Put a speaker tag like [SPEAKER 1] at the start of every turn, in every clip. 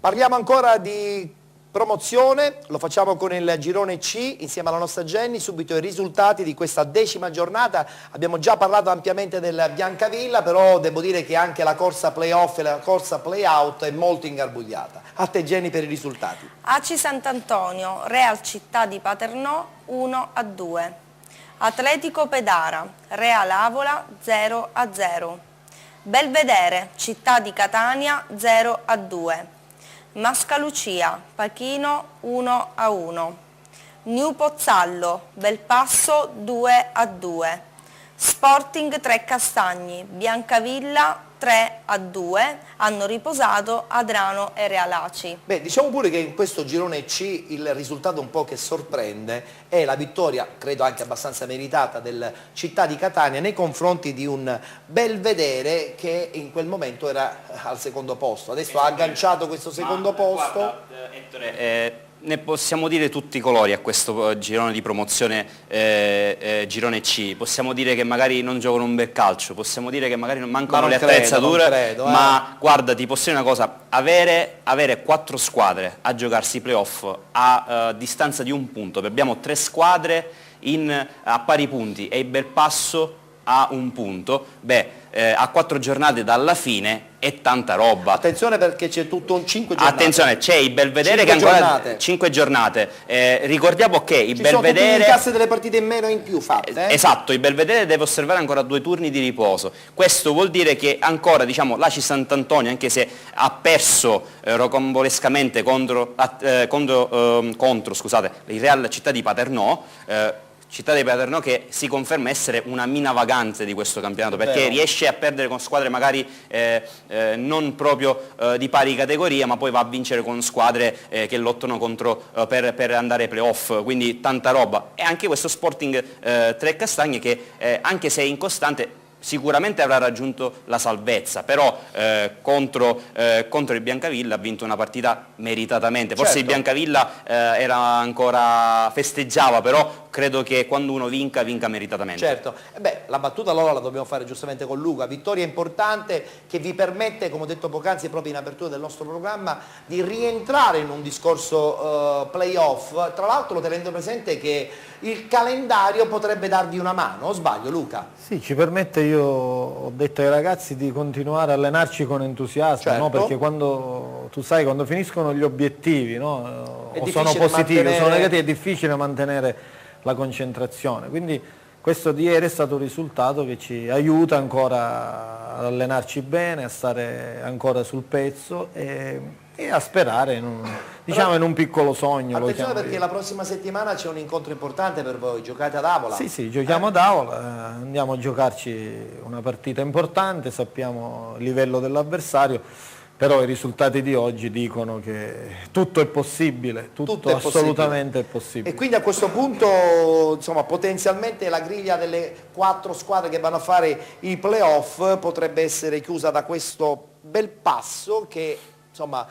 [SPEAKER 1] Parliamo ancora di promozione, lo facciamo con il girone C insieme alla nostra Jenny, subito i risultati di questa 10ª giornata. Abbiamo già parlato ampiamente del Biancavilla, però devo dire che anche la corsa playoff e la corsa playout è molto ingarbugliata. A te Jenny per i risultati.
[SPEAKER 2] Aci Sant'Antonio, Real Città di Paternò 1-2. Atletico Pedara, Real Avola 0-0. Belvedere, Città di Catania 0-2. Mascalucia, Pachino 1-1. New Pozzallo, Belpasso 2-2. Sporting Trecastagni, Biancavilla 3-2. Hanno riposato Adrano e Real Aci.
[SPEAKER 1] Beh, diciamo pure che in questo girone C il risultato un po' che sorprende è la vittoria, credo anche abbastanza meritata, del Città di Catania nei confronti di un Belvedere che in quel momento era al secondo posto. Adesso ha agganciato questo secondo posto.
[SPEAKER 3] Guarda, Ettore, ne possiamo dire tutti i colori a questo girone di promozione, girone C. Possiamo dire che magari non giocano un bel calcio, possiamo dire che magari non mancano le attrezzature, ma guarda, ti posso dire una cosa, avere 4 squadre a giocarsi i playoff a distanza di un punto, abbiamo 3 squadre a pari punti e il Belpasso a un punto, a 4 giornate dalla fine è tanta roba.
[SPEAKER 1] Attenzione perché c'è tutto un 5 giornate.
[SPEAKER 3] Attenzione, c'è il Belvedere che ancora 5 giornate. Ricordiamo che il Belvedere
[SPEAKER 1] sono tutti i casi delle partite in meno in più fatte.
[SPEAKER 3] Esatto, il Belvedere deve osservare ancora 2 turni di riposo. Questo vuol dire che ancora, diciamo, l'Aci Sant'Antonio, anche se ha perso rocambolescamente contro scusate, il Real Città di Paternò, Città di Paternò che si conferma essere una mina vagante di questo campionato, perché riesce a perdere con squadre magari non proprio di pari categoria, ma poi va a vincere con squadre che lottano per andare ai playoff, quindi tanta roba. E anche questo Sporting Trecastagni che anche se è incostante sicuramente avrà raggiunto la salvezza, però contro il Biancavilla ha vinto una partita meritatamente. Forse il Biancavilla festeggiava, però credo che quando uno vinca meritatamente.
[SPEAKER 1] Certo, la battuta allora la dobbiamo fare giustamente con Luca, vittoria importante che vi permette, come ho detto poc'anzi proprio in apertura del nostro programma, di rientrare in un discorso playoff. Tra l'altro tenendo presente che il calendario potrebbe darvi una mano, o sbaglio Luca?
[SPEAKER 4] Sì, ci permette, io ho detto ai ragazzi di continuare a allenarci con entusiasmo, no? Perché quando tu sai, quando finiscono gli obiettivi, no? O sono positivi o sono negativi, è difficile mantenere la concentrazione, quindi questo di ieri è stato un risultato che ci aiuta ancora ad allenarci bene, a stare ancora sul pezzo e a sperare in un piccolo sogno.
[SPEAKER 1] Attenzione perché la prossima settimana c'è un incontro importante per voi, giocate ad Avola.
[SPEAKER 4] Sì, giochiamo ad Avola, andiamo a giocarci una partita importante, sappiamo il livello dell'avversario, però i risultati di oggi dicono che tutto è possibile, tutto assolutamente è possibile.
[SPEAKER 1] E quindi a questo punto, insomma, potenzialmente la griglia delle 4 squadre che vanno a fare i playoff potrebbe essere chiusa da questo Belpasso che, insomma,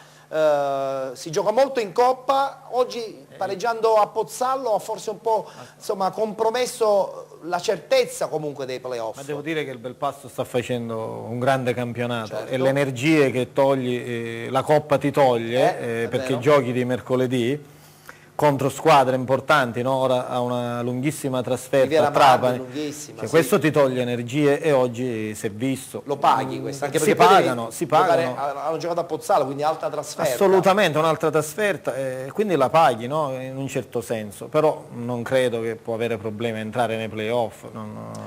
[SPEAKER 1] si gioca molto in Coppa. Oggi pareggiando a Pozzallo ha forse un po', insomma, compromesso la certezza comunque dei playoff.
[SPEAKER 4] Ma devo dire che il Belpasso sta facendo un grande campionato e le energie che togli, la Coppa ti toglie perché giochi di mercoledì contro squadre importanti, no? Ora ha una lunghissima trasferta a Trapani, questo ti toglie energie e oggi si è visto.
[SPEAKER 1] Lo paghi questo? Anche
[SPEAKER 4] perché si pagano.
[SPEAKER 1] Hanno giocato a Pozzallo, quindi alta trasferta.
[SPEAKER 4] Assolutamente, un'altra trasferta, quindi la paghi, no? In un certo senso, però non credo che può avere problemi a entrare nei playoff.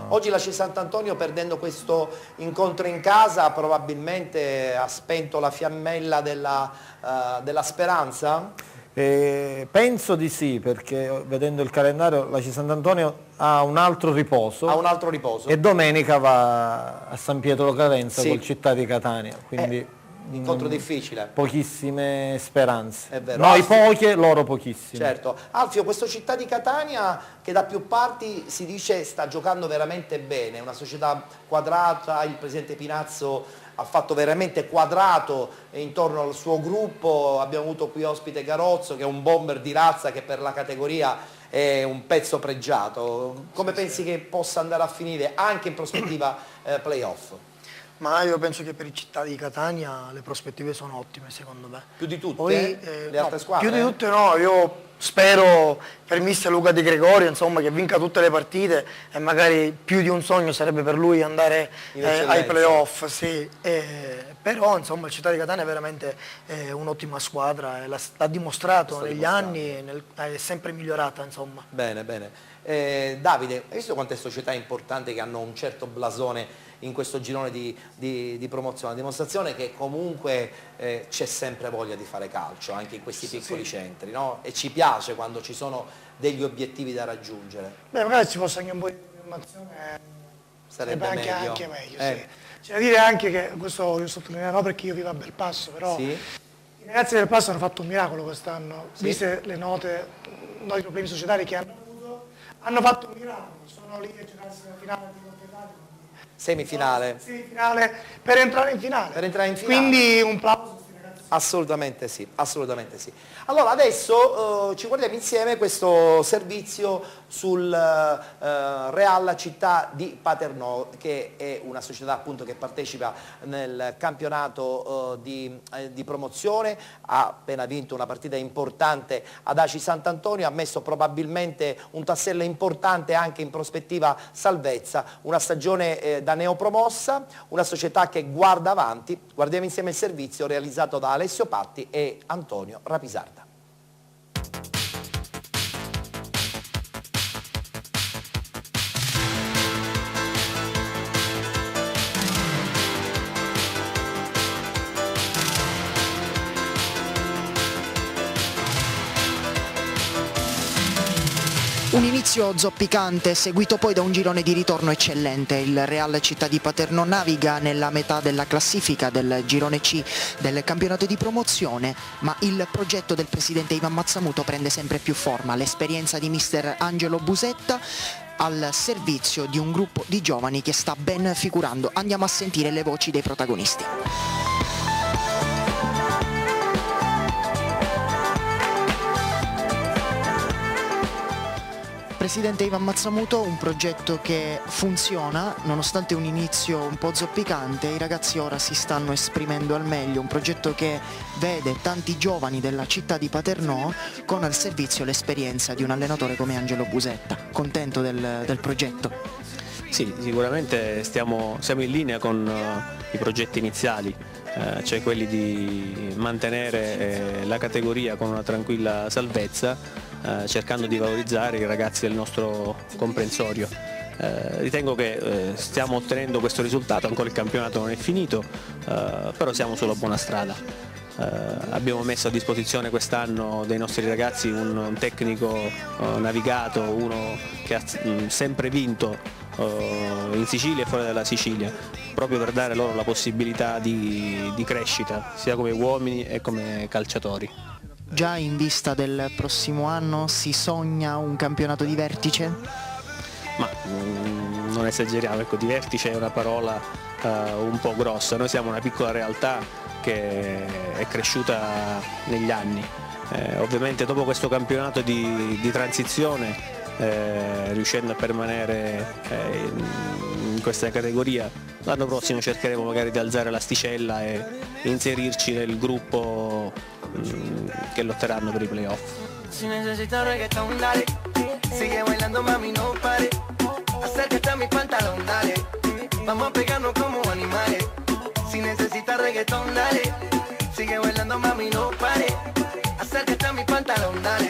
[SPEAKER 1] Oggi la Sant'Antonio, perdendo questo incontro in casa, probabilmente ha spento la fiammella della speranza?
[SPEAKER 4] Penso di sì, perché vedendo il calendario la Sant'Antonio ha un altro riposo. E domenica va a San Pietro Carenza col Città di Catania, quindi
[SPEAKER 1] incontro difficile.
[SPEAKER 4] Pochissime speranze.
[SPEAKER 1] È vero.
[SPEAKER 4] Noi poche, loro pochissime.
[SPEAKER 1] Certo. Alfio, questo Città di Catania che da più parti si dice sta giocando veramente bene, una società quadrata, il presidente Pinazzo ha fatto veramente quadrato intorno al suo gruppo, abbiamo avuto qui ospite Garozzo che è un bomber di razza che per la categoria è un pezzo pregiato. Come pensi che possa andare a finire anche in prospettiva playoff?
[SPEAKER 5] Ma io penso che per il Città di Catania le prospettive sono ottime, secondo me.
[SPEAKER 1] Più di tutte?
[SPEAKER 5] Poi,
[SPEAKER 1] le altre squadre?
[SPEAKER 5] Più di tutte no, io spero per mister Luca Di Gregorio, insomma, che vinca tutte le partite e magari più di un sogno sarebbe per lui andare ai playoff, sì. Però insomma il Città di Catania è veramente un'ottima squadra, l'ha dimostrato negli anni, è sempre migliorata, insomma.
[SPEAKER 1] Bene, bene. Davide, hai visto quante società importanti che hanno un certo blasone in questo girone di promozione, la dimostrazione che comunque c'è sempre voglia di fare calcio anche in questi piccoli centri, no? E ci piace quando ci sono degli obiettivi da raggiungere.
[SPEAKER 5] Beh, magari ci fosse anche un po' di informazione,
[SPEAKER 1] sarebbe meglio.
[SPEAKER 5] Anche meglio, sì. C'è da dire anche che, questo io sottolineerò perché io vivo a Belpasso, però i ragazzi del Belpasso hanno fatto un miracolo quest'anno, viste le note, i problemi societari che hanno avuto, hanno fatto un miracolo, sono lì a giocarsi la finale di
[SPEAKER 1] Semifinale
[SPEAKER 5] per entrare in finale. Quindi un plauso.
[SPEAKER 1] Assolutamente sì, assolutamente sì. Allora adesso ci guardiamo insieme questo servizio sul Real Città di Paternò, che è una società appunto che partecipa nel campionato di promozione, ha appena vinto una partita importante ad Aci Sant'Antonio, ha messo probabilmente un tassello importante anche in prospettiva salvezza, una stagione da neopromossa, una società che guarda avanti. Guardiamo insieme il servizio realizzato da Alessio Patti e Antonio Rapisarda.
[SPEAKER 6] Un inizio zoppicante, seguito poi da un girone di ritorno eccellente. Il Real Città di Paternò naviga nella metà della classifica del girone C del campionato di promozione, ma il progetto del presidente Ivan Mazzamuto prende sempre più forma. L'esperienza di mister Angelo Busetta al servizio di un gruppo di giovani che sta ben figurando. Andiamo a sentire le voci dei protagonisti. Presidente Ivan Mazzamuto, un progetto che funziona nonostante un inizio un po' zoppicante, i ragazzi ora si stanno esprimendo al meglio, un progetto che vede tanti giovani della città di Paternò con al servizio l'esperienza di un allenatore come Angelo Busetta. Contento del progetto?
[SPEAKER 7] Sì, sicuramente siamo in linea con i progetti iniziali, cioè quelli di mantenere la categoria con una tranquilla salvezza, cercando di valorizzare i ragazzi del nostro comprensorio. Ritengo che stiamo ottenendo questo risultato, ancora il campionato non è finito, però siamo sulla buona strada. Abbiamo messo a disposizione quest'anno dei nostri ragazzi un tecnico navigato, uno che ha sempre vinto in Sicilia e fuori dalla Sicilia, proprio per dare loro la possibilità di crescita, sia come uomini e come calciatori.
[SPEAKER 6] Già in vista del prossimo anno si sogna un campionato di vertice?
[SPEAKER 7] Ma non esageriamo, ecco, di vertice è una parola un po' grossa. Noi siamo una piccola realtà che è cresciuta negli anni. Ovviamente dopo questo campionato di transizione, riuscendo a permanere in questa categoria, l'anno prossimo cercheremo magari di alzare l'asticella e inserirci nel gruppo che lotteranno per i playoff.
[SPEAKER 8] Si necesita reggaeton, dale. Sigue bailando, mami, no pare. Acércate a mi pantalón, dale. Vamos a pegarnos como animales. Si necesita reggaeton, dale. Sigue bailando, mami, no pare. Acércate a mi pantalón, dale.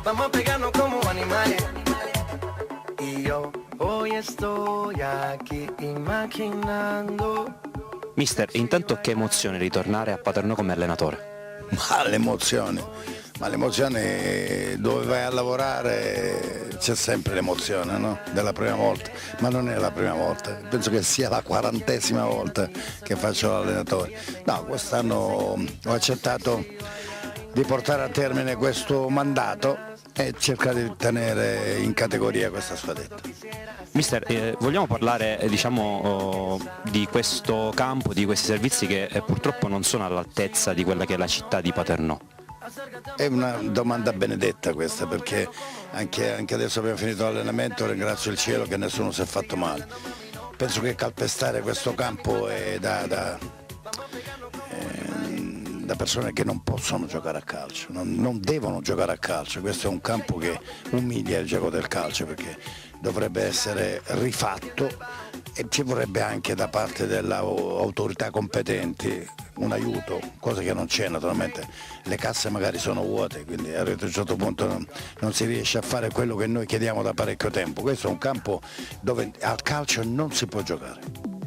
[SPEAKER 8] Vamos a pegarnos como animales. Y yo hoy estoy aquí imaginando.
[SPEAKER 3] Mister, intanto che emozione ritornare a Paternò come allenatore?
[SPEAKER 9] Ma l'emozione dove vai a lavorare c'è sempre l'emozione, no? Della prima volta, ma non è la prima volta, penso che sia la 40ª volta che faccio l'allenatore. No, quest'anno ho accettato di portare a termine questo mandato e cercare di tenere in categoria questa squadretta.
[SPEAKER 3] Mister, vogliamo parlare di questo campo, di questi servizi che purtroppo non sono all'altezza di quella che è la città di Paternò?
[SPEAKER 9] È una domanda benedetta questa, perché anche adesso abbiamo finito l'allenamento, ringrazio il cielo che nessuno si è fatto male. penso che calpestare questo campo è da persone che non possono giocare a calcio, non devono giocare a calcio. Questo è un campo che umilia il gioco del calcio, perché dovrebbe essere rifatto e ci vorrebbe anche da parte delle autorità competenti un aiuto, cosa che non c'è naturalmente. Le casse magari sono vuote, quindi a un certo punto non si riesce a fare quello che noi chiediamo da parecchio tempo. Questo è un campo dove al calcio non si può giocare.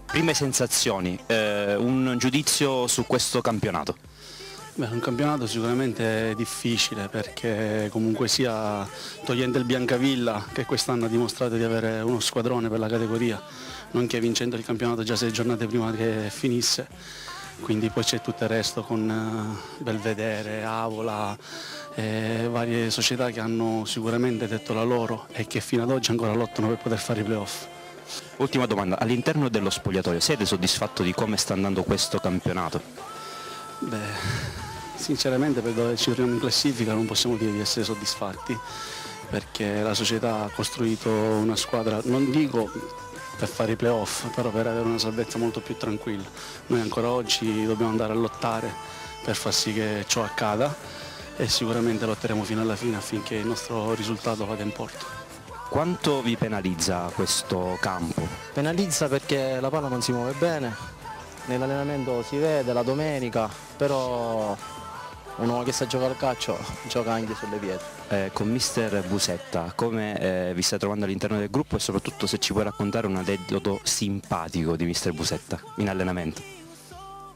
[SPEAKER 3] Prime sensazioni, un giudizio su questo campionato?
[SPEAKER 10] Beh, un campionato sicuramente difficile, perché comunque sia, togliendo il Biancavilla, che quest'anno ha dimostrato di avere uno squadrone per la categoria, nonché vincendo il campionato già 6 giornate prima che finisse, quindi poi c'è tutto il resto con Belvedere, Avola, varie società che hanno sicuramente detto la loro e che fino ad oggi ancora lottano per poter fare i playoff.
[SPEAKER 3] Ultima domanda, all'interno dello spogliatoio siete soddisfatto di come sta andando questo campionato?
[SPEAKER 10] Beh, sinceramente per dove ci troviamo in classifica non possiamo dire di essere soddisfatti, perché la società ha costruito una squadra, non dico per fare i playoff, però per avere una salvezza molto più tranquilla. Noi ancora oggi dobbiamo andare a lottare per far sì che ciò accada e sicuramente lotteremo fino alla fine affinché il nostro risultato vada in porto.
[SPEAKER 3] Quanto vi penalizza questo campo?
[SPEAKER 7] Penalizza perché la palla non si muove bene, nell'allenamento si vede la però uno che sa giocare al calcio gioca anche sulle pietre.
[SPEAKER 3] Con mister Busetta, come vi stai trovando all'interno del gruppo e soprattutto se ci puoi raccontare un aneddoto simpatico di mister Busetta in allenamento?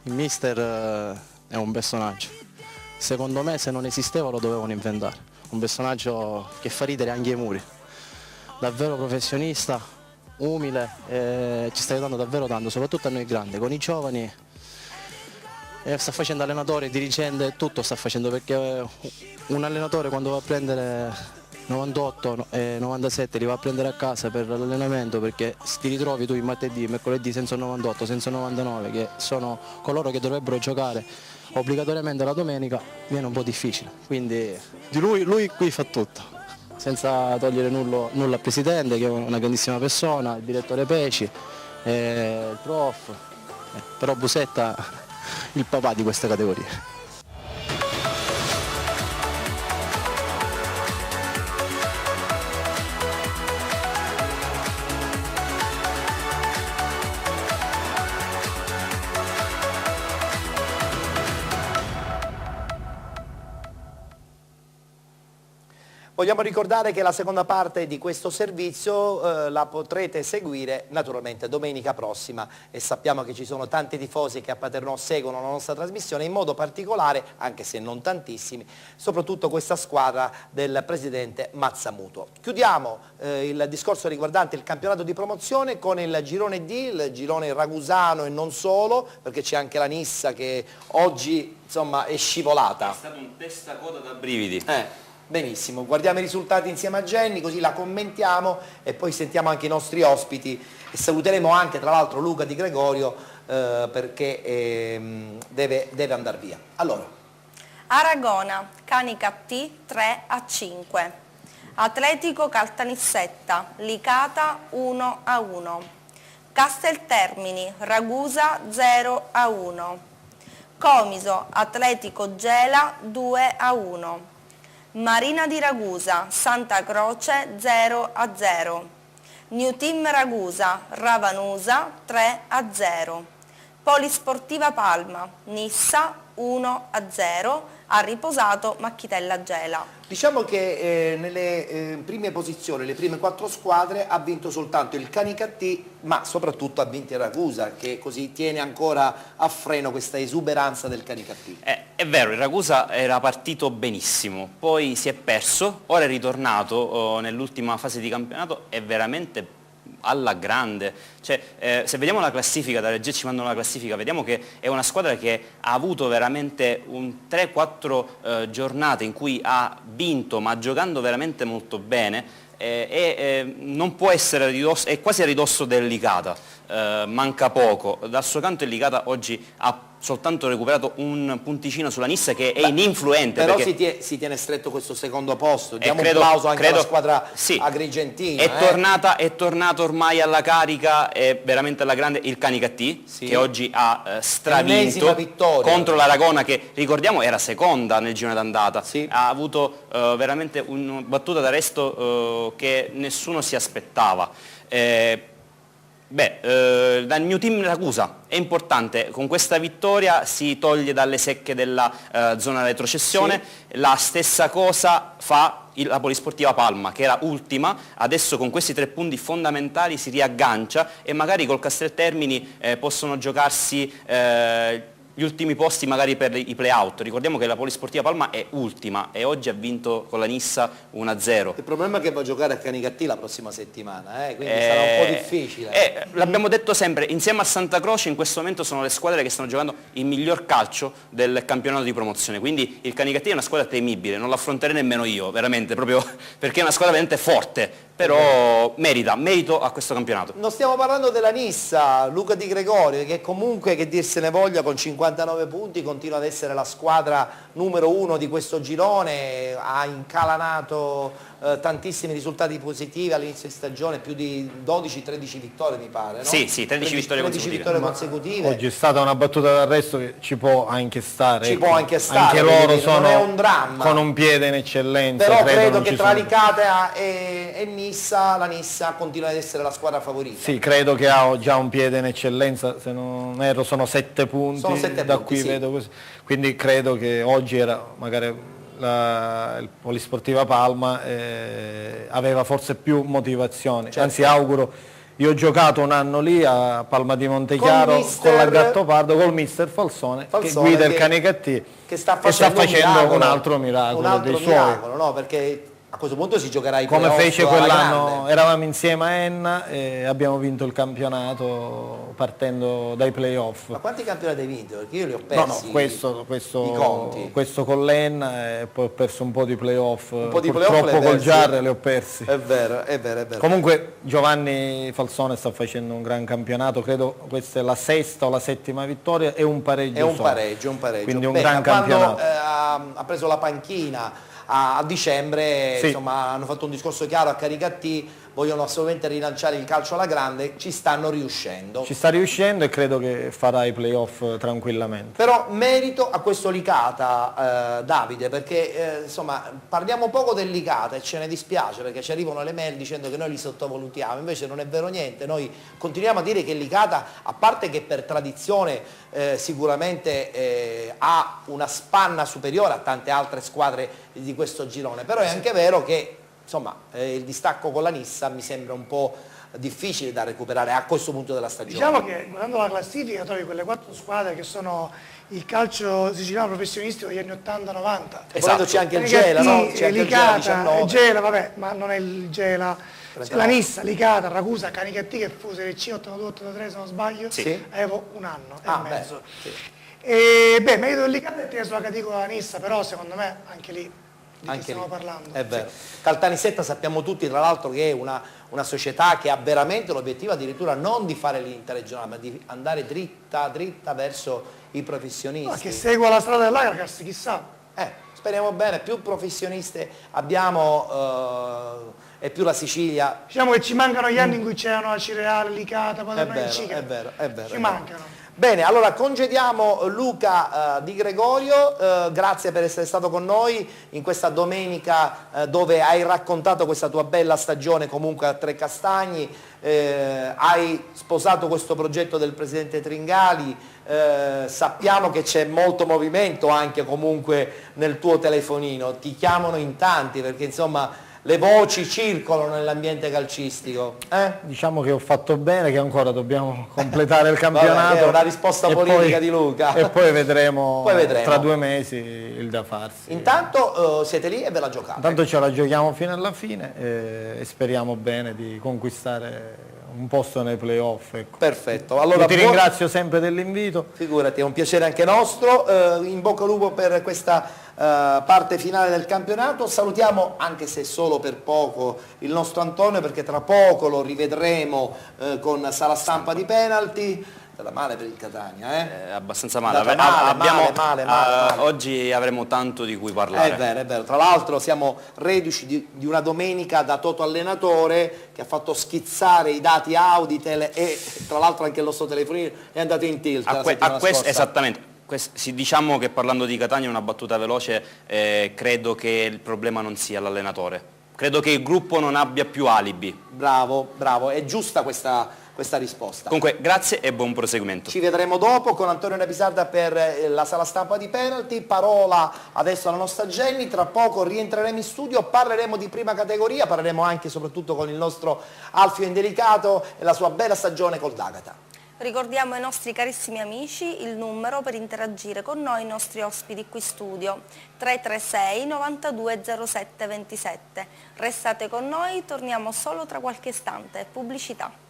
[SPEAKER 7] Il mister è un personaggio, secondo me se non esisteva lo dovevano inventare, un personaggio che fa ridere anche i muri. Davvero professionista, umile, ci sta aiutando davvero tanto, soprattutto a noi grandi, con i giovani sta facendo allenatore, dirigente, tutto sta facendo, perché un allenatore quando va a prendere 98 e 97 li va a prendere a casa per l'allenamento, perché ti ritrovi tu il martedì, mercoledì senza 98, senza 99, che sono coloro che dovrebbero giocare obbligatoriamente la domenica, viene un po' difficile, quindi di lui qui fa tutto. Senza togliere nulla al presidente, che è una grandissima persona, il direttore Peci, il prof, però Busetta il papà di queste categorie.
[SPEAKER 1] Vogliamo ricordare che la seconda parte di questo servizio la potrete seguire naturalmente domenica prossima e sappiamo che ci sono tanti tifosi che a Paternò seguono la nostra trasmissione, in modo particolare, anche se non tantissimi, soprattutto questa squadra del presidente Mazzamuto. Chiudiamo il discorso riguardante il campionato di promozione con il girone D, il girone ragusano e non solo, perché c'è anche la Nissa che oggi insomma è scivolata.
[SPEAKER 3] È stato un testacoda da brividi.
[SPEAKER 1] Benissimo, guardiamo i risultati insieme a Jenny, così la commentiamo e poi sentiamo anche i nostri ospiti e saluteremo anche tra l'altro Luca Di Gregorio perché deve andare via. Allora.
[SPEAKER 2] Aragona, Canica T 3-5, Atletico Caltanissetta, Licata 1-1, Casteltermini, Ragusa 0-1, Comiso, Atletico Gela 2-1, Marina di Ragusa, Santa Croce 0-0, New Team Ragusa, Ravanusa 3-0, Polisportiva Palma, Nissa 1-0, ha riposato Macchitella Gela.
[SPEAKER 1] Diciamo che nelle prime posizioni, le prime 4 squadre ha vinto soltanto il Canicattì, ma soprattutto ha vinto il Ragusa, che così tiene ancora a freno questa esuberanza del Canicattì.
[SPEAKER 3] È vero, il Ragusa era partito benissimo, poi si è perso, ora è ritornato nell'ultima fase di campionato, è veramente alla grande, cioè, se vediamo la classifica, da Reggio ci mandano la classifica, vediamo che è una squadra che ha avuto veramente un 3-4 giornate in cui ha vinto, ma giocando veramente molto bene, non può essere ridosso, è quasi a ridosso del Licata, manca poco. Dal suo canto il Licata oggi ha soltanto recuperato un punticino sulla Nissa che è ininfluente.
[SPEAKER 1] Però si tiene stretto questo secondo posto, diamo un applauso anche alla squadra agrigentina.
[SPEAKER 3] È tornato ormai alla carica, è veramente alla grande il Canicattì, che oggi ha stravinto contro l'Aragona, che ricordiamo era seconda nel girone d'andata. Ha avuto veramente una battuta d'arresto che nessuno si aspettava. Dal New Team Ragusa è importante, con questa vittoria si toglie dalle secche della zona retrocessione, la stessa cosa fa la Polisportiva Palma, che era ultima, adesso con questi 3 punti fondamentali si riaggancia e magari col Casteltermini possono giocarsi gli ultimi posti magari per i play-out. Ricordiamo che la Polisportiva Palma è ultima e oggi ha vinto con la Nissa 1-0.
[SPEAKER 1] Il problema è che va a giocare a Canicattì la prossima settimana, quindi sarà un po' difficile.
[SPEAKER 3] L'abbiamo detto sempre, insieme a Santa Croce in questo momento sono le squadre che stanno giocando il miglior calcio del campionato di promozione, quindi il Canicattì è una squadra temibile, non l'affronterei nemmeno io, veramente, proprio perché è una squadra veramente forte, però merito a questo campionato.
[SPEAKER 1] Non stiamo parlando della Nissa, Luca Di Gregorio, che comunque, che dir se ne voglia, con 59 punti continua ad essere la squadra numero 1 di questo girone, ha incalanato tantissimi risultati positivi all'inizio di stagione, più di 12-13 vittorie mi pare, no?
[SPEAKER 3] Sì, 13 vittorie consecutive.
[SPEAKER 4] Oggi è stata una battuta d'arresto che ci può anche stare.
[SPEAKER 1] Anche
[SPEAKER 4] loro sono
[SPEAKER 1] non è un dramma.
[SPEAKER 4] Con un piede in eccellenza.
[SPEAKER 1] Però credo che tra Licata e Nissa, la Nissa continua ad essere la squadra favorita.
[SPEAKER 4] Sì, credo che ha già un piede in eccellenza, se non erro sono 7 punti, vedo così. Quindi credo che oggi era magari il Polisportiva Palma aveva forse più motivazione, anzi auguro, io ho giocato un anno lì a Palma di Montechiaro con la Gattopardo, col mister Falsone che guida il Canicattì,
[SPEAKER 1] che sta facendo
[SPEAKER 4] un altro miracolo dei suoi.
[SPEAKER 1] No? Perché a questo punto si giocherà i
[SPEAKER 4] come
[SPEAKER 1] playoff
[SPEAKER 4] fece quell'anno, eravamo insieme a Enna e abbiamo vinto il campionato partendo dai playoff.
[SPEAKER 1] Ma quanti campionati hai vinto? Perché io li ho persi.
[SPEAKER 4] Questo con l'Enna e poi ho perso un po' di playoff, purtroppo col Giarre li ho persi.
[SPEAKER 1] È vero.
[SPEAKER 4] Comunque Giovanni Falsone sta facendo un gran campionato, credo questa è la 6ª o la 7ª vittoria e un pareggio.
[SPEAKER 1] È un pareggio.
[SPEAKER 4] Quindi un gran campionato.
[SPEAKER 1] Quando ha preso la panchina a dicembre, insomma, hanno fatto un discorso chiaro a Canicattì, vogliono assolutamente rilanciare il calcio alla grande, ci stanno riuscendo.
[SPEAKER 4] Ci sta riuscendo e credo che farà i playoff tranquillamente.
[SPEAKER 1] Però merito a questo Licata, Davide, perché insomma parliamo poco del Licata e ce ne dispiace perché ci arrivano le mail dicendo che noi li sottovalutiamo, invece non è vero niente, noi continuiamo a dire che il Licata, a parte che per tradizione sicuramente ha una spanna superiore a tante altre squadre di questo girone, però è anche vero che insomma, il distacco con la Nissa mi sembra un po' difficile da recuperare a questo punto della stagione.
[SPEAKER 5] Diciamo che guardando la classifica trovi quelle 4 squadre che sono il calcio siciliano professionistico degli anni 80-90.
[SPEAKER 1] Esatto. C'è anche il Gela, no? C'è anche
[SPEAKER 5] Licata, il Gela, vabbè, ma non è il Gela. La Nissa, Licata, Ragusa, Canicattì che fu Serie C 82-83 se non sbaglio, avevo un anno e mezzo. E merito del Licata è teso sulla categoria la Nissa, però secondo me anche lì stiamo parlando.
[SPEAKER 1] È vero. Caltanissetta sappiamo tutti tra l'altro che è una società che ha veramente l'obiettivo addirittura non di fare l'interregionale ma di andare dritta verso i professionisti.
[SPEAKER 5] Ma che segua la strada dell'Agracas, chissà.
[SPEAKER 1] Speriamo bene, più professioniste abbiamo e più la Sicilia.
[SPEAKER 5] Diciamo che ci mancano gli anni in cui c'erano la Cireale, Licata, poi
[SPEAKER 1] è vero.
[SPEAKER 5] Ci mancano.
[SPEAKER 1] Bene, allora congediamo Luca Di Gregorio, grazie per essere stato con noi in questa domenica dove hai raccontato questa tua bella stagione comunque a Trecastagni, hai sposato questo progetto del presidente Tringali, sappiamo che c'è molto movimento anche comunque nel tuo telefonino, ti chiamano in tanti perché insomma le voci circolano nell'ambiente calcistico.
[SPEAKER 4] Diciamo che ho fatto bene, che ancora dobbiamo completare il campionato.
[SPEAKER 1] È una risposta politica di Luca.
[SPEAKER 4] E poi vedremo tra 2 mesi il da farsi.
[SPEAKER 1] Intanto siete lì e ve la giocate.
[SPEAKER 4] Intanto ce la giochiamo fino alla fine e speriamo bene di conquistare un posto nei playoff. Ecco.
[SPEAKER 1] Perfetto. Allora,
[SPEAKER 4] io ti ringrazio sempre dell'invito.
[SPEAKER 1] Figurati, è un piacere anche nostro. In bocca al lupo per questa parte finale del campionato. Salutiamo, anche se solo per poco, il nostro Antonio, perché tra poco lo rivedremo con sala stampa di penalty. Male per il Catania,
[SPEAKER 3] abbastanza male.
[SPEAKER 1] Male.
[SPEAKER 3] Oggi avremo tanto di cui parlare.
[SPEAKER 1] È vero. Tra l'altro siamo reduci di una domenica da Toto allenatore che ha fatto schizzare i dati Auditel e tra l'altro anche il nostro telefonino è andato in tilt.
[SPEAKER 3] Esattamente. Diciamo che parlando di Catania, una battuta veloce, credo che il problema non sia l'allenatore. Credo che il gruppo non abbia più alibi.
[SPEAKER 1] Bravo, è giusta questa risposta.
[SPEAKER 3] Comunque grazie e buon proseguimento.
[SPEAKER 1] Ci vedremo dopo con Antonio Napisarda per la sala stampa di penalty. Parola adesso alla nostra Jenny, tra poco rientreremo in studio, parleremo di prima categoria, parleremo anche e soprattutto con il nostro Alfio Indelicato e la sua bella stagione col D'Agata.
[SPEAKER 2] Ricordiamo ai nostri carissimi amici il numero per interagire con noi, i nostri ospiti qui studio, 336 92 07 27. Restate con noi, torniamo solo tra qualche istante. Pubblicità.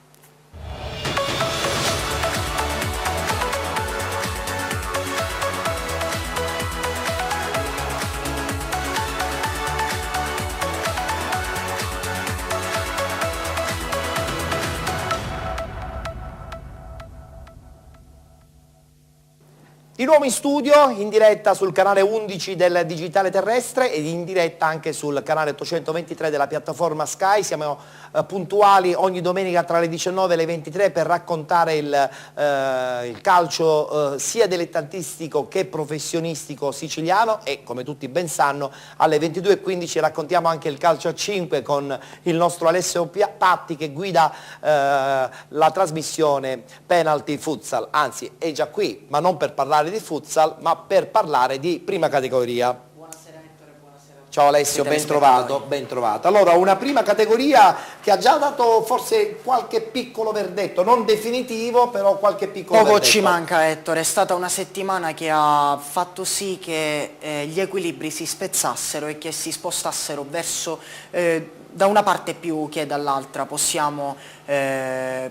[SPEAKER 1] Di nuovo in studio, in diretta sul canale 11 del Digitale Terrestre ed in diretta anche sul canale 823 della piattaforma Sky. Siamo puntuali ogni domenica tra le 19 e le 23 per raccontare il calcio sia dilettantistico che professionistico siciliano e, come tutti ben sanno, alle 22:15 raccontiamo anche il calcio a 5 con il nostro Alessio Patti che guida la trasmissione Penalty Futsal. Anzi, è già qui, ma non per parlare di futsal, ma per parlare di prima categoria.
[SPEAKER 6] Buonasera Ettore, buonasera.
[SPEAKER 1] Ciao Alessio, ben trovato. Allora, una prima categoria che ha già dato forse qualche piccolo verdetto, non definitivo, però qualche piccolo
[SPEAKER 6] verdetto.
[SPEAKER 1] Poco
[SPEAKER 6] ci manca Ettore, è stata una settimana che ha fatto sì che gli equilibri si spezzassero e che si spostassero verso da una parte più che dall'altra. Possiamo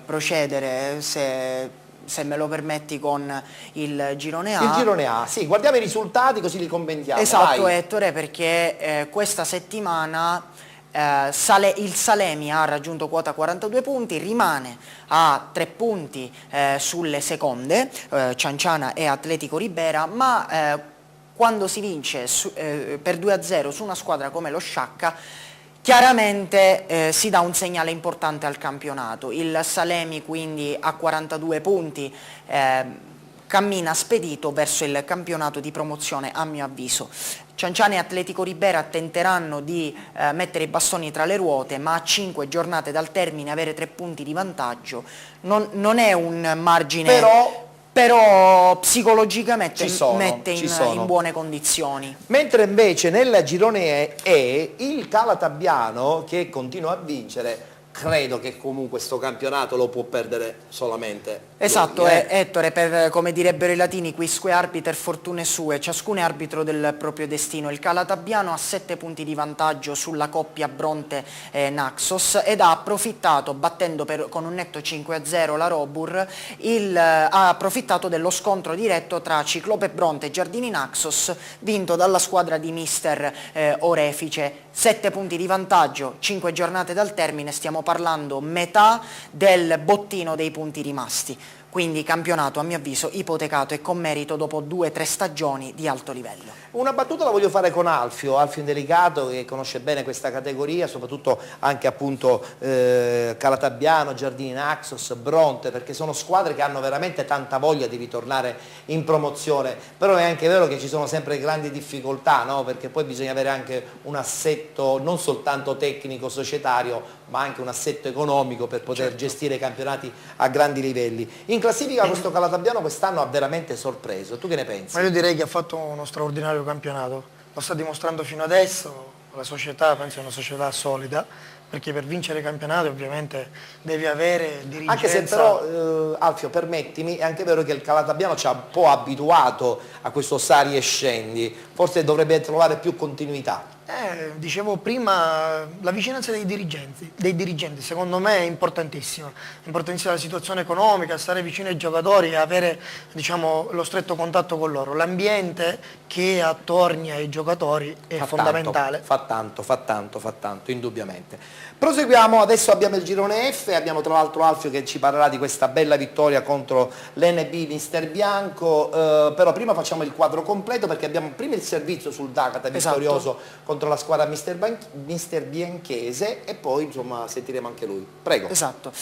[SPEAKER 6] procedere, se me lo permetti, con il girone A.
[SPEAKER 1] Il girone A, sì, guardiamo i risultati così li commentiamo.
[SPEAKER 6] Esatto,
[SPEAKER 1] vai.
[SPEAKER 6] Ettore, perché questa settimana il Salemi ha raggiunto quota 42 punti, rimane a 3 punti sulle seconde, Cianciana e Atletico Ribera, ma quando si vince per 2-0 su una squadra come lo Sciacca, chiaramente si dà un segnale importante al campionato. Il Salemi quindi a 42 punti cammina spedito verso il campionato di promozione, a mio avviso. Cianciana e Atletico Ribera tenteranno di mettere i bastoni tra le ruote, ma a 5 giornate dal termine avere 3 punti di vantaggio non è un margine... Però psicologicamente mette in buone condizioni.
[SPEAKER 1] Mentre invece nel girone E il Calatabbiano, che continua a vincere, credo che comunque sto campionato lo può perdere solamente.
[SPEAKER 6] Esatto, Ettore, come direbbero i latini, quisque arbiter fortune sue, ciascun è arbitro del proprio destino. Il Calatabbiano ha 7 punti di vantaggio sulla coppia Bronte-Naxos ed ha approfittato, battendo con un netto 5-0 la Robur, ha approfittato dello scontro diretto tra Ciclope Bronte e Giardini Naxos, vinto dalla squadra di mister Orefice. 7 punti di vantaggio, 5 giornate dal termine, stiamo parlando metà del bottino dei punti rimasti. Quindi campionato, a mio avviso, ipotecato e con merito dopo 2-3 stagioni di alto livello.
[SPEAKER 1] Una battuta la voglio fare con Alfio Indelicato, che conosce bene questa categoria, soprattutto anche appunto Calatabbiano, Giardini Naxos, Bronte, perché sono squadre che hanno veramente tanta voglia di ritornare in promozione, però è anche vero che ci sono sempre grandi difficoltà, no? Perché poi bisogna avere anche un assetto non soltanto tecnico, societario, ma anche un assetto economico per poter gestire i campionati a grandi livelli. In classifica questo Calatabbiano quest'anno ha veramente sorpreso, tu che ne pensi?
[SPEAKER 5] Ma io direi che ha fatto uno straordinario campionato, lo sta dimostrando fino adesso, la società penso è una società solida, perché per vincere i campionati ovviamente devi avere dirigenza.
[SPEAKER 1] Anche se però, Alfio, permettimi, è anche vero che il Calatabbiano ci ha un po' abituato a questo sali e scendi, forse dovrebbe trovare più continuità.
[SPEAKER 5] Dicevo prima, la vicinanza dei dirigenti secondo me è importantissima la situazione economica, stare vicino ai giocatori e avere, diciamo, lo stretto contatto con loro. L'ambiente che è attorno ai giocatori è fondamentale.
[SPEAKER 1] Fa tanto, indubbiamente. Proseguiamo, adesso abbiamo il girone F, abbiamo tra l'altro Alfio che ci parlerà di questa bella vittoria contro l'NB Mister Bianco, però prima facciamo il quadro completo perché abbiamo prima il servizio sul D'Agata vittorioso contro la squadra Mister Bianchese e poi insomma sentiremo anche lui. Prego.
[SPEAKER 6] Esatto,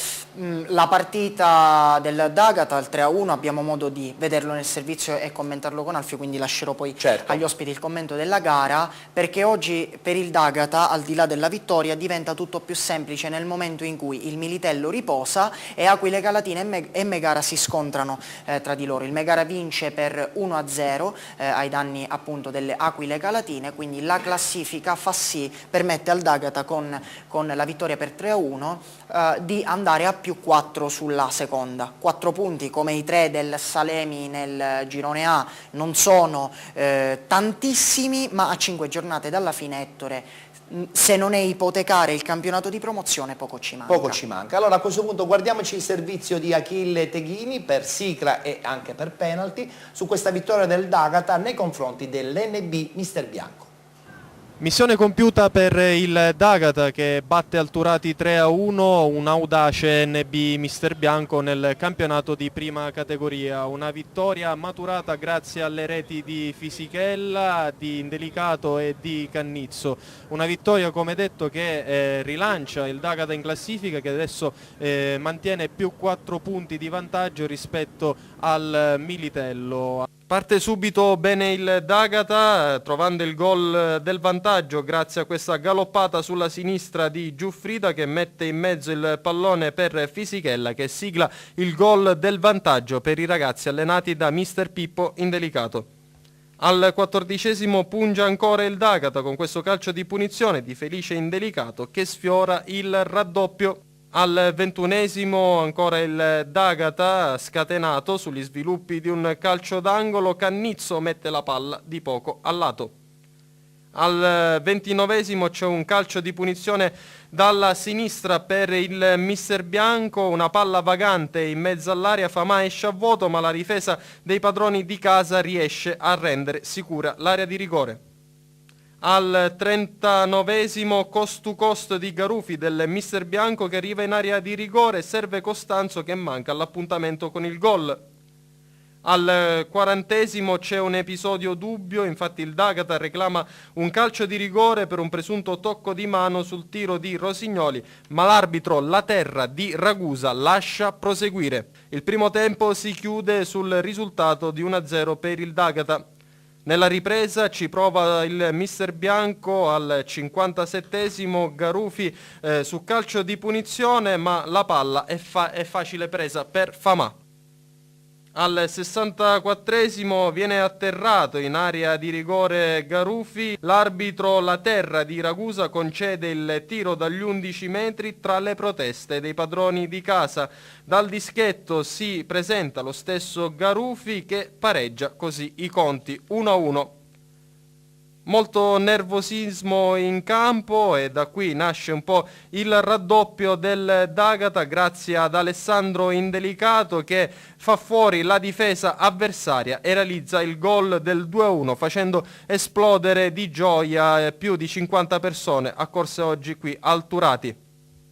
[SPEAKER 6] la partita del D'Agata al 3-1 abbiamo modo di vederlo nel servizio e commentarlo con Alfio, quindi lascerò poi agli ospiti il commento della gara, perché oggi per il D'Agata, al di là della vittoria, diventa tutto più semplice nel momento in cui il Militello riposa e Aquile Calatine e Megara si scontrano tra di loro. Il Megara vince per 1-0 ai danni appunto delle Aquile Calatine, quindi la classifica permette al D'Agata con la vittoria per 3-1 di andare a +4 sulla seconda. 4 punti come i 3 del Salemi nel girone A non sono tantissimi, ma a 5 giornate dalla fine, Ettore, se non è ipotecare il campionato di promozione poco ci manca.
[SPEAKER 1] Allora a questo punto guardiamoci il servizio di Achille Teghini per Sicra e anche per penalty su questa vittoria del D'Agata nei confronti dell'NB Mister Bianco.
[SPEAKER 11] Missione compiuta per il D'Agata che batte Alturati 3-1, un audace NB Mister Bianco nel campionato di prima categoria. Una vittoria maturata grazie alle reti di Fisichella, di Indelicato e di Cannizzo. Una vittoria, come detto, che rilancia il D'Agata in classifica, che adesso mantiene +4 punti di vantaggio rispetto al Militello. Parte subito bene il D'Agata trovando il gol del vantaggio grazie a questa galoppata sulla sinistra di Giuffrida che mette in mezzo il pallone per Fisichella, che sigla il gol del vantaggio per i ragazzi allenati da Mister Pippo Indelicato. Al 14° punge ancora il D'Agata con questo calcio di punizione di Felice Indelicato che sfiora il raddoppio. Al 21° ancora il D'Agata scatenato sugli sviluppi di un calcio d'angolo, Cannizzo mette la palla di poco al lato. Al 29° c'è un calcio di punizione dalla sinistra per il Mister Bianco, una palla vagante in mezzo all'area, Famà esce a vuoto ma la difesa dei padroni di casa riesce a rendere sicura l'area di rigore. Al 39° cost to cost di Garufi del Mister Bianco che arriva in area di rigore, serve Costanzo che manca all'appuntamento con il gol. Al 40° c'è un episodio dubbio, infatti il D'Agata reclama un calcio di rigore per un presunto tocco di mano sul tiro di Rosignoli, ma l'arbitro La Terra di Ragusa lascia proseguire. Il primo tempo si chiude sul risultato di 1-0 per il D'Agata. Nella ripresa ci prova il Mister Bianco al 57° Garufi su calcio di punizione, ma la palla è facile presa per Famà. Al 64° viene atterrato in area di rigore Garufi, l'arbitro La Terra di Ragusa concede il tiro dagli 11 metri tra le proteste dei padroni di casa. Dal dischetto si presenta lo stesso Garufi che pareggia così i conti 1-1. Molto nervosismo in campo e da qui nasce un po' il raddoppio del D'Agata grazie ad Alessandro Indelicato che fa fuori la difesa avversaria e realizza il gol del 2-1 facendo esplodere di gioia più di 50 persone accorse oggi qui al Turati.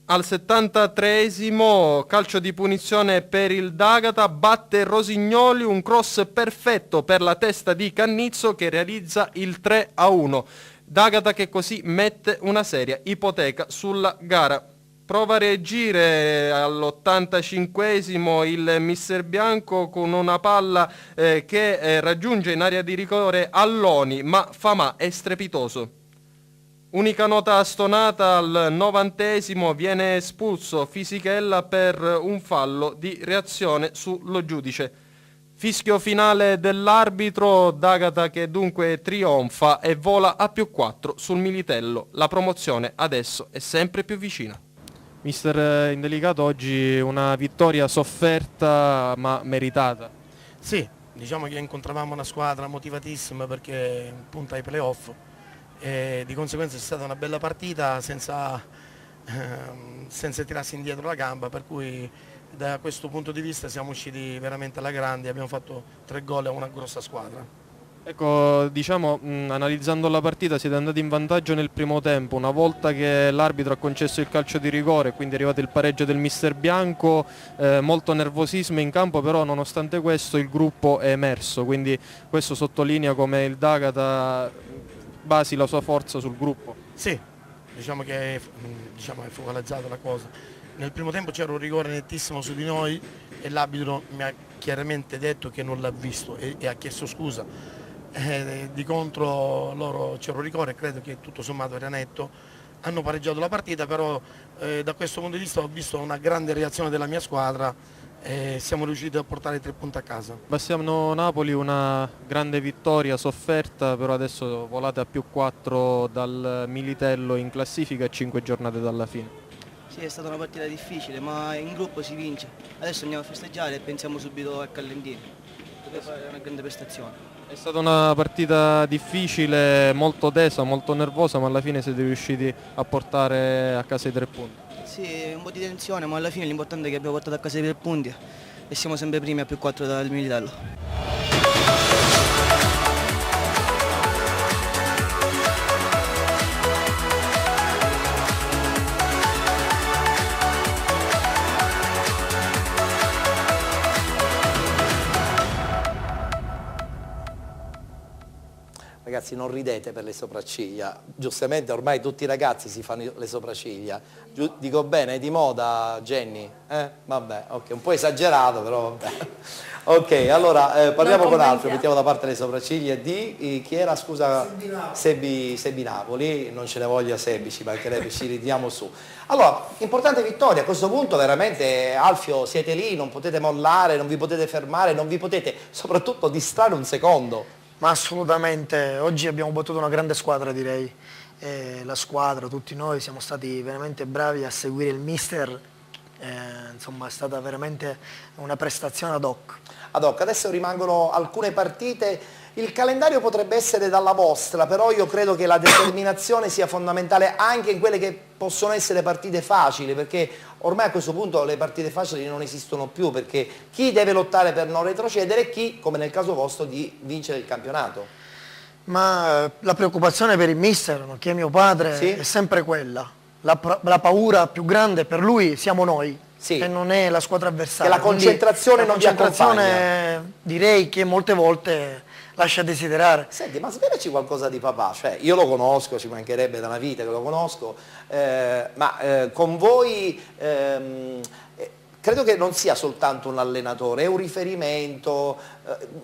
[SPEAKER 11] Al 73° calcio di punizione per il D'Agata, batte Rosignoli, un cross perfetto per la testa di Cannizzo che realizza il 3-1. D'Agata che così mette una seria ipoteca sulla gara. Prova a reagire all'85° il Mister Bianco con una palla che raggiunge in area di rigore Alloni, ma Famà è strepitoso. Unica nota stonata al 90° viene espulso Fisichella per un fallo di reazione sullo giudice. Fischio finale dell'arbitro, D'Agata che dunque trionfa e vola a +4 sul Militello. La promozione adesso è sempre più vicina. Mister Indelicato, oggi una vittoria sofferta ma meritata.
[SPEAKER 12] Sì, diciamo che incontravamo una squadra motivatissima perché punta ai playoff.
[SPEAKER 5] e di conseguenza è stata una bella partita senza tirarsi indietro la gamba, per cui da questo punto di vista siamo usciti veramente alla grande, abbiamo fatto 3 gol a una grossa squadra.
[SPEAKER 11] Ecco, diciamo, analizzando la partita siete andati in vantaggio nel primo tempo, una volta che l'arbitro ha concesso il calcio di rigore, quindi è arrivato il pareggio del mister Bianco, molto nervosismo in campo, però nonostante questo il gruppo è emerso, quindi questo sottolinea come il D'Agata basi la sua forza sul gruppo.
[SPEAKER 5] Sì, diciamo che è focalizzata la cosa. Nel primo tempo c'era un rigore nettissimo su di noi e l'arbitro mi ha chiaramente detto che non l'ha visto e ha chiesto scusa. Di contro loro c'era un rigore, credo che tutto sommato era netto, hanno pareggiato la partita, però da questo punto di vista ho visto una grande reazione della mia squadra e siamo riusciti a portare 3 punti a casa.
[SPEAKER 11] Bassiano Napoli, una grande vittoria sofferta, però adesso volate a +4 dal Militello in classifica a 5 giornate dalla fine.
[SPEAKER 12] Sì, è stata una partita difficile, ma in gruppo si vince. Adesso andiamo a festeggiare e pensiamo subito a Callendini. Deve fare una grande prestazione.
[SPEAKER 11] È stata una partita difficile, molto tesa, molto nervosa, ma alla fine siete riusciti a portare a casa i 3 punti.
[SPEAKER 12] Sì, un po' di tensione, ma alla fine l'importante è che abbiamo portato a casa i 3 punti e siamo sempre primi a +4 dal Militello.
[SPEAKER 1] Ragazzi, non ridete per le sopracciglia, giustamente ormai tutti i ragazzi si fanno le sopracciglia. Dico bene, è di moda, Jenny? Vabbè, ok, un po' esagerato, però vabbè. Ok, allora parliamo con altro, mettiamo da parte le sopracciglia di chi era, scusa? Sebi Napoli, non ce ne voglia Sebi, ci mancherebbe, ci ridiamo su. Allora, importante vittoria, a questo punto veramente Alfio siete lì, non potete mollare, non vi potete fermare, non vi potete soprattutto distrarre un secondo.
[SPEAKER 5] Ma assolutamente, oggi abbiamo battuto una grande squadra, direi. La squadra, tutti noi siamo stati veramente bravi a seguire il mister, insomma è stata veramente una prestazione ad hoc.
[SPEAKER 1] Ad hoc, adesso rimangono alcune partite, il calendario potrebbe essere dalla vostra, però io credo che la determinazione sia fondamentale anche in quelle che possono essere partite facili, perché ormai a questo punto le partite facili non esistono più, perché chi deve lottare per non retrocedere e chi, come nel caso vostro, di vincere il campionato.
[SPEAKER 5] Ma la preoccupazione per il mister, che è mio padre, sì? È sempre quella. La paura più grande per lui siamo noi, sì, che non è la squadra avversaria.
[SPEAKER 1] Che la concentrazione non ci accompagna.
[SPEAKER 5] Direi che molte volte lascia desiderare.
[SPEAKER 1] Senti, ma svelaci qualcosa di papà, cioè io lo conosco, ci mancherebbe da una vita che lo conosco, ma con voi credo che non sia soltanto un allenatore, è un riferimento,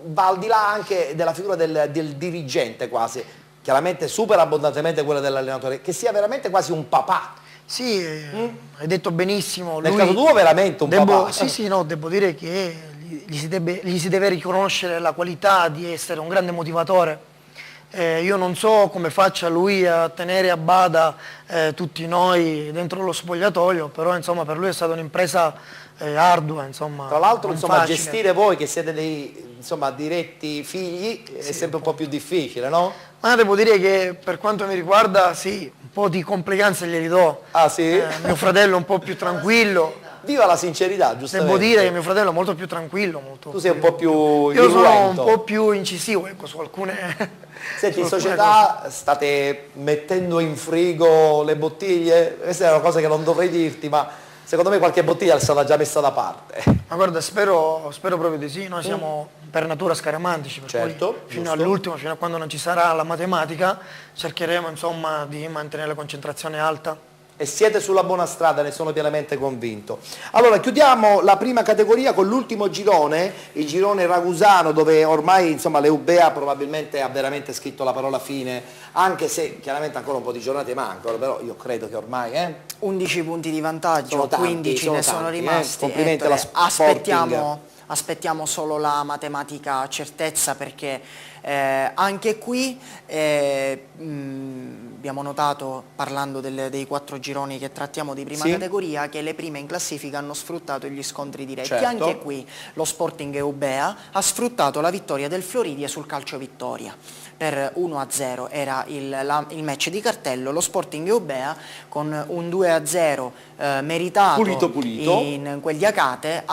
[SPEAKER 1] va al di là anche della figura del dirigente quasi, chiaramente supera abbondantemente quella dell'allenatore, che sia veramente quasi un papà.
[SPEAKER 5] Sì, hai detto benissimo.
[SPEAKER 1] Nel caso tuo veramente un papà.
[SPEAKER 5] Sì, no, devo dire che gli si deve riconoscere la qualità di essere un grande motivatore. Io non so come faccia lui a tenere a bada tutti noi dentro lo spogliatoio, però insomma per lui è stata un'impresa ardua. Insomma,
[SPEAKER 1] tra l'altro insomma, gestire voi che siete dei diretti figli è sempre un po' più difficile, no?
[SPEAKER 5] Ma devo dire che per quanto mi riguarda sì, un po' di complicanze glieli do.
[SPEAKER 1] Ah sì?
[SPEAKER 5] Mio fratello è un po' più tranquillo.
[SPEAKER 1] Viva la sincerità, giustamente.
[SPEAKER 5] Devo dire che mio fratello è molto più tranquillo.
[SPEAKER 1] Tu sei un po' più
[SPEAKER 5] Io sono un po' più incisivo, ecco, su alcune...
[SPEAKER 1] Senti, in società state mettendo in frigo le bottiglie? Questa è una cosa che non dovrei dirti, ma secondo me qualche bottiglia è stata già messa da parte.
[SPEAKER 5] Ma guarda, spero proprio di sì. Noi siamo per natura scaramantici, per
[SPEAKER 1] certo,
[SPEAKER 5] cui fino all'ultimo, fino a quando non ci sarà la matematica, cercheremo insomma di mantenere la concentrazione alta.
[SPEAKER 1] E siete sulla buona strada, ne sono pienamente convinto. Allora chiudiamo la prima categoria con l'ultimo girone, il girone ragusano, dove ormai insomma l'Eubea probabilmente ha veramente scritto la parola fine, anche se chiaramente ancora un po' di giornate mancano, però io credo che ormai
[SPEAKER 6] 11 punti di vantaggio, 15 ne sono rimasti.
[SPEAKER 1] Complimenti alla
[SPEAKER 6] aspettiamo solo la matematica certezza, perché anche qui abbiamo notato, parlando dei 4 gironi che trattiamo di prima categoria, che le prime in classifica hanno sfruttato gli scontri diretti.
[SPEAKER 1] Certo.
[SPEAKER 6] Anche qui lo Sporting Eubea ha sfruttato la vittoria del Floridia sul calcio vittoria. Per 1-0 era il match di cartello, lo Sporting Eubea con un 2-0 meritato
[SPEAKER 1] pulito.
[SPEAKER 6] in quegli Acate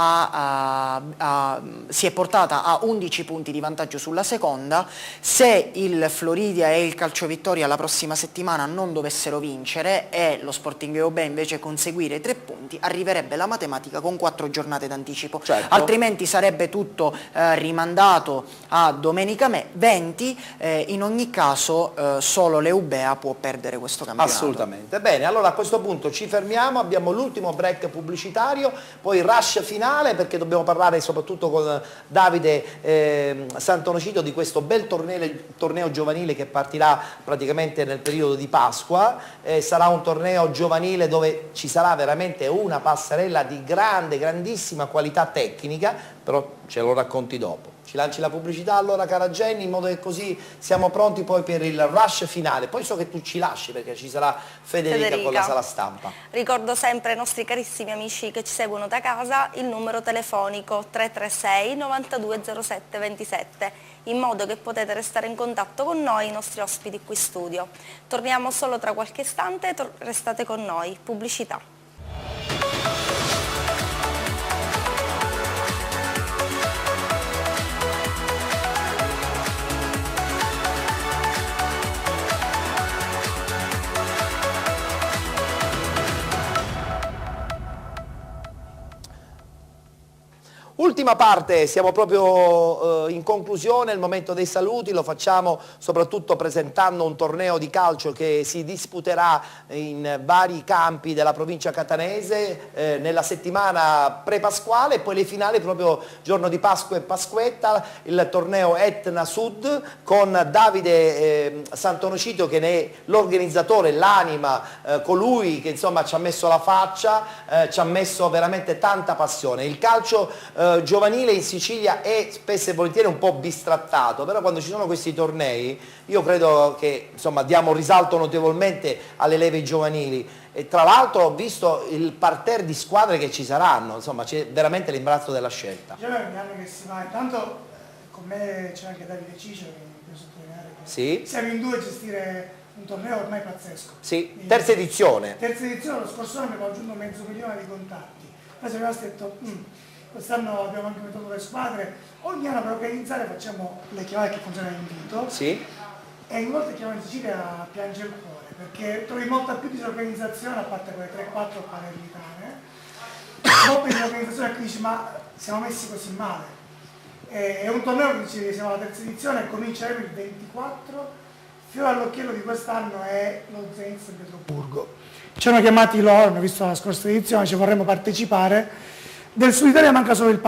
[SPEAKER 6] si è portata a 11 punti di vantaggio sulla seconda. Se il Floridia e il Calcio Vittoria la prossima settimana non dovessero vincere e lo Sporting Eubea invece conseguire 3 punti, arriverebbe la matematica con 4 giornate d'anticipo.
[SPEAKER 1] Certo.
[SPEAKER 6] Altrimenti sarebbe tutto rimandato a domenica 20. In ogni caso solo l'Eubea può perdere questo campionato.
[SPEAKER 1] Assolutamente. Bene, allora a questo punto ci fermiamo, abbiamo l'ultimo break pubblicitario, poi il rush finale perché dobbiamo parlare soprattutto con Davide Santonocito di questo bel torneo giovanile che partirà praticamente nel periodo di Pasqua. Sarà un torneo giovanile dove ci sarà veramente una passerella di grandissima qualità tecnica, però ce lo racconti dopo. Ci lanci la pubblicità allora, cara Jenny, in modo che così siamo pronti poi per il rush finale. Poi so che tu ci lasci perché ci sarà Federica con la sala stampa.
[SPEAKER 2] Ricordo sempre ai nostri carissimi amici che ci seguono da casa il numero telefonico 336 92 07 27, in modo che potete restare in contatto con noi, i nostri ospiti qui in studio. Torniamo solo tra qualche istante, restate con noi. Pubblicità.
[SPEAKER 1] Ultima parte, siamo proprio in conclusione, il momento dei saluti, lo facciamo soprattutto presentando un torneo di calcio che si disputerà in vari campi della provincia catanese nella settimana pre-pasquale e poi le finali proprio giorno di Pasqua e Pasquetta, il torneo Etna Sud con Davide Santonocito che ne è l'organizzatore, l'anima, colui che insomma ci ha messo la faccia, ci ha messo veramente tanta passione. Il calcio giovanile in Sicilia è spesso e volentieri un po' bistrattato, però quando ci sono questi tornei io credo che insomma diamo risalto notevolmente alle leve giovanili e tra l'altro ho visto il parterre di squadre che ci saranno, insomma c'è veramente l'imbarazzo della scelta.
[SPEAKER 5] Già è un anno che si va, intanto con me c'è anche Davide Cicero che devo sottolineare che siamo in 2 a gestire un torneo ormai pazzesco.
[SPEAKER 1] Sì, terza edizione.
[SPEAKER 5] Terza edizione, lo scorso anno abbiamo raggiunto 500.000 di contatti, poi siamo rimasti detto quest'anno abbiamo anche aumentato le squadre, ogni anno per organizzare facciamo le chiamate che funzionano in invito e in molte chiamate in Sicilia piange il cuore perché trovi molta più disorganizzazione a parte quelle 3-4 palermitane, molta disorganizzazione qui dici ma siamo messi così male. È un torneo che dicevi, siamo alla terza edizione e cominceremo il 24, fiore all'occhiello di quest'anno è lo Zenit San Pietroburgo. Ci hanno chiamati loro, hanno visto la scorsa edizione, ci vorremmo partecipare. Del Sud Italia manca solo il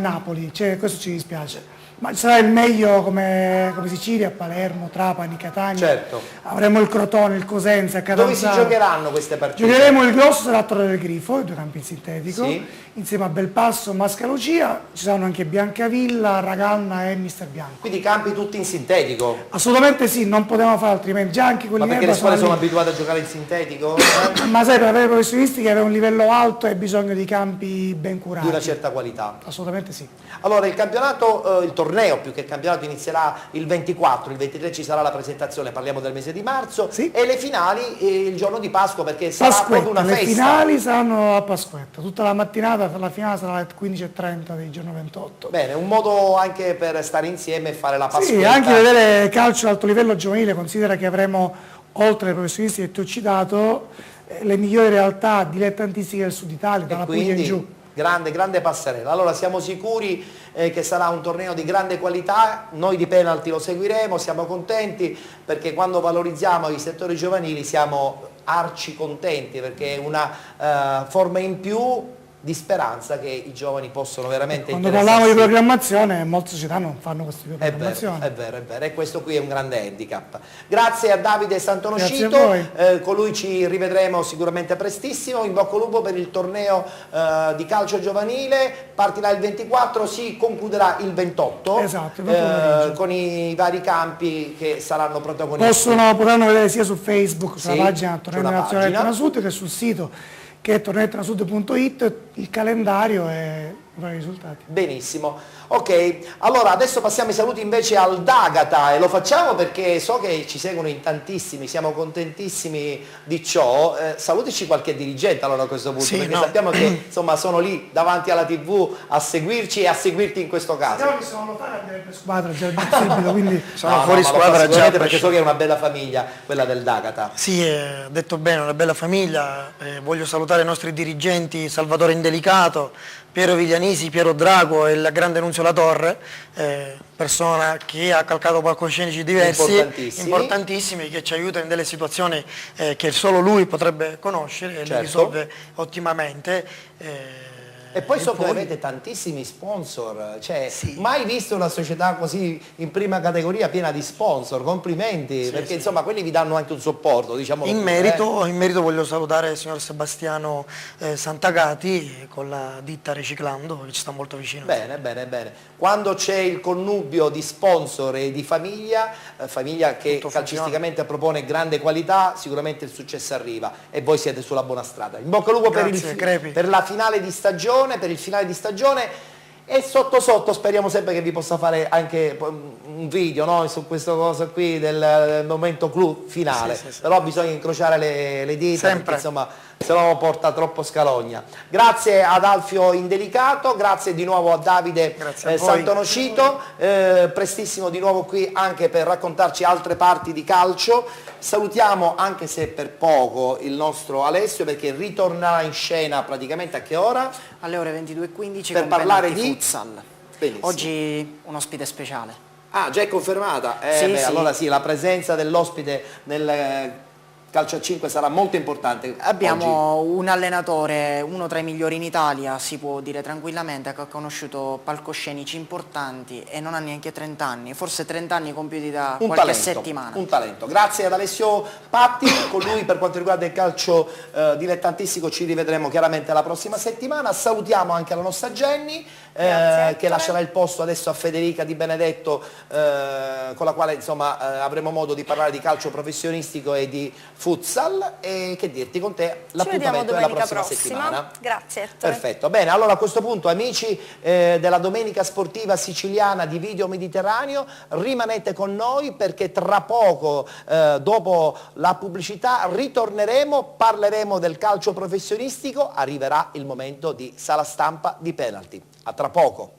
[SPEAKER 5] Napoli, questo ci dispiace, ma sarà il meglio come Sicilia, Palermo, Trapani, Catania,
[SPEAKER 1] certo.
[SPEAKER 5] Avremo il Crotone, il Cosenza, Catanzaro.
[SPEAKER 1] Dove si giocheranno queste partite?
[SPEAKER 5] Giocheremo il grosso sarà a Torre del Grifo, i 2 campi in sintetico, insieme a Belpasso, Mascalucia, ci saranno anche Biancavilla, Raganna e Mister Bianco.
[SPEAKER 1] Quindi campi tutti in sintetico?
[SPEAKER 5] Assolutamente sì, non potevamo fare altrimenti, già anche quelli.
[SPEAKER 1] Ma perché le squadre sono abituate a giocare in sintetico?
[SPEAKER 5] Ma sai, per avere professionisti che avere un livello alto hai bisogno di campi ben curati.
[SPEAKER 1] Di una certa qualità.
[SPEAKER 5] Assolutamente sì.
[SPEAKER 1] Allora il campionato, il torneo più che il campionato inizierà il 24, il 23 ci sarà la presentazione, parliamo del mese di marzo, e le finali il giorno di Pasqua perché sarà proprio una festa.
[SPEAKER 5] Le finali saranno a Pasquetta, tutta la mattinata, la finale sarà alle 15:30 del giorno 28.
[SPEAKER 1] Bene, un modo anche per stare insieme e fare la Pasquetta.
[SPEAKER 5] Sì, anche vedere calcio ad alto livello giovanile, considera che avremo, oltre ai professionisti che ti ho citato, le migliori realtà dilettantistiche del Sud Italia, dalla Puglia in giù.
[SPEAKER 1] Grande passerella. Allora siamo sicuri che sarà un torneo di grande qualità, noi di Penalty lo seguiremo, siamo contenti perché quando valorizziamo i settori giovanili siamo arci contenti perché è una forma in più di speranza che i giovani possono veramente
[SPEAKER 5] quando parliamo di programmazione, molte società non fanno queste programmazioni.
[SPEAKER 1] È vero, e questo qui è un grande handicap. Grazie a Davide Santonoscito, con lui ci rivedremo sicuramente prestissimo, in bocca al lupo per il torneo di calcio giovanile, partirà il 24, si concluderà il 28,
[SPEAKER 5] esatto,
[SPEAKER 1] con i vari campi che saranno protagonisti.
[SPEAKER 5] Potranno vedere sia su Facebook, sulla pagina Torneo Nazionale Trena Sud, che sul sito che è torneotrenasud.it, il calendario e i vari risultati.
[SPEAKER 1] Benissimo, ok, allora adesso passiamo i saluti invece al D'Agata, e lo facciamo perché so che ci seguono in tantissimi, siamo contentissimi di ciò. Salutici qualche dirigente allora a questo punto, perché sappiamo che insomma sono lì davanti alla TV a seguirci e a seguirti in questo caso.
[SPEAKER 5] No, che sono lontano andrebbe squadra già subito, quindi
[SPEAKER 1] sono fuori squadra già, perché so che è una bella famiglia quella del D'Agata.
[SPEAKER 5] Sì, ha detto bene, una bella famiglia. Voglio salutare i nostri dirigenti Salvatore Indelicato, Piero Viglianisi, Piero Drago e il grande Nunzio La Torre, persona che ha calcato palcoscenici diversi, importantissimi, che ci aiuta in delle situazioni che solo lui potrebbe conoscere e le risolve ottimamente.
[SPEAKER 1] E poi so che avete tantissimi sponsor, cioè mai visto una società così in prima categoria piena di sponsor, complimenti, perché insomma quelli vi danno anche un supporto, diciamo.
[SPEAKER 5] In merito voglio salutare il signor Sebastiano Santagati con la ditta Riciclando, che ci sta molto vicino.
[SPEAKER 1] Bene, bene, bene. Quando c'è il connubio di sponsor e di famiglia, famiglia che calcisticamente propone grande qualità, sicuramente il successo arriva e voi siete sulla buona strada. In bocca al lupo per la finale di stagione, per il finale di stagione, e sotto sotto speriamo sempre che vi possa fare anche un video, no? Su questa cosa qui del momento clou finale, però bisogna incrociare le dita, perché, insomma, se no porta troppo scalogna. Grazie ad Alfio Indelicato, grazie di nuovo a Davide Santonoscito, prestissimo di nuovo qui anche per raccontarci altre parti di calcio. Salutiamo, anche se per poco, il nostro Alessio, perché ritornerà in scena praticamente a che ora?
[SPEAKER 6] Alle ore 22:15
[SPEAKER 1] per parlare di
[SPEAKER 6] futsal.
[SPEAKER 1] Benissimo.
[SPEAKER 6] Oggi un ospite speciale.
[SPEAKER 1] Ah, già è confermata?
[SPEAKER 6] Sì.
[SPEAKER 1] Allora sì, la presenza dell'ospite nel calcio a 5 sarà molto importante.
[SPEAKER 6] Abbiamo un allenatore, uno tra i migliori in Italia, si può dire tranquillamente, che ha conosciuto palcoscenici importanti e non ha neanche 30 anni, forse 30 anni compiuti da qualche settimana.
[SPEAKER 1] Un talento. Grazie ad Alessio Patti, con lui per quanto riguarda il calcio dilettantistico ci rivedremo chiaramente la prossima settimana. Salutiamo anche la nostra Jenny, che lascerà il posto adesso a Federica Di Benedetto, con la quale insomma avremo modo di parlare di calcio professionistico e di futsal, e che dirti, con te l'appuntamento è la prossima settimana.
[SPEAKER 2] Grazie Ettore.
[SPEAKER 1] Perfetto, bene, allora a questo punto amici della Domenica Sportiva Siciliana di Video Mediterraneo, rimanete con noi perché tra poco dopo la pubblicità ritorneremo, parleremo del calcio professionistico, arriverà il momento di sala stampa di penalty. A tra poco.